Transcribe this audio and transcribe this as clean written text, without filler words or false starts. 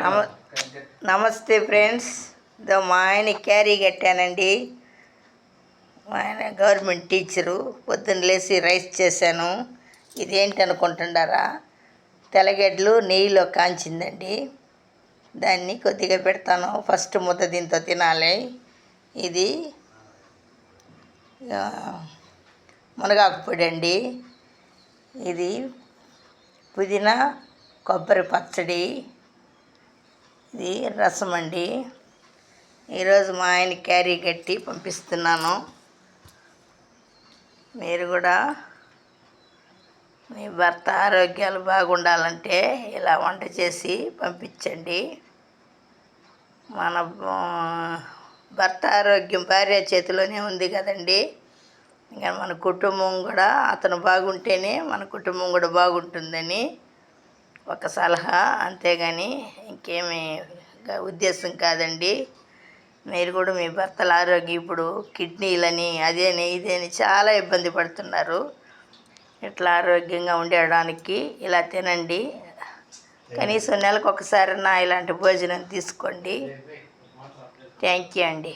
నమ నమస్తే ఫ్రెండ్స్. మా ఆయన క్యారీ కట్టానండి. మా ఆయన గవర్నమెంట్ టీచరు. పొద్దున్న లేచి రైస్ చేశాను. ఇదేంటి అనుకుంటున్నారా? తెల్లగడ్డలు నెయ్యిలో కాంచిందండి. దాన్ని కొద్దిగా పెడతాను. ఫస్ట్ ముద్ద దీంతో తినాలి. ఇది మునగాకు పొడి అండి. ఇది పుదీనా కొబ్బరి పచ్చడి. ఇది రసం అండి. ఈరోజు మా ఆయన క్యారీ కట్టి పంపిస్తున్నాను. మీరు కూడా మీ భర్త ఆరోగ్యాలు బాగుండాలంటే ఇలా వంట చేసి పంపించండి. మన భర్త ఆరోగ్యం భార్య చేతిలోనే ఉంది కదండి. ఇంకా మన కుటుంబం కూడా అతను బాగుంటేనే మన కుటుంబం కూడా బాగుంటుందని ఒక సలహా, అంతేగాని ఇంకేమీ ఉద్దేశం కాదండి. మీరు కూడా మీ భర్తల ఆరోగ్యం ఇప్పుడు కిడ్నీలని అదేని ఇదేని చాలా ఇబ్బంది పడుతున్నారు. ఇట్లా ఆరోగ్యంగా ఉండడానికి ఇలా తినండి. కనీసం నెలకు ఒకసారైనా ఇలాంటి భోజనం తీసుకోండి. థ్యాంక్ యూ అండి.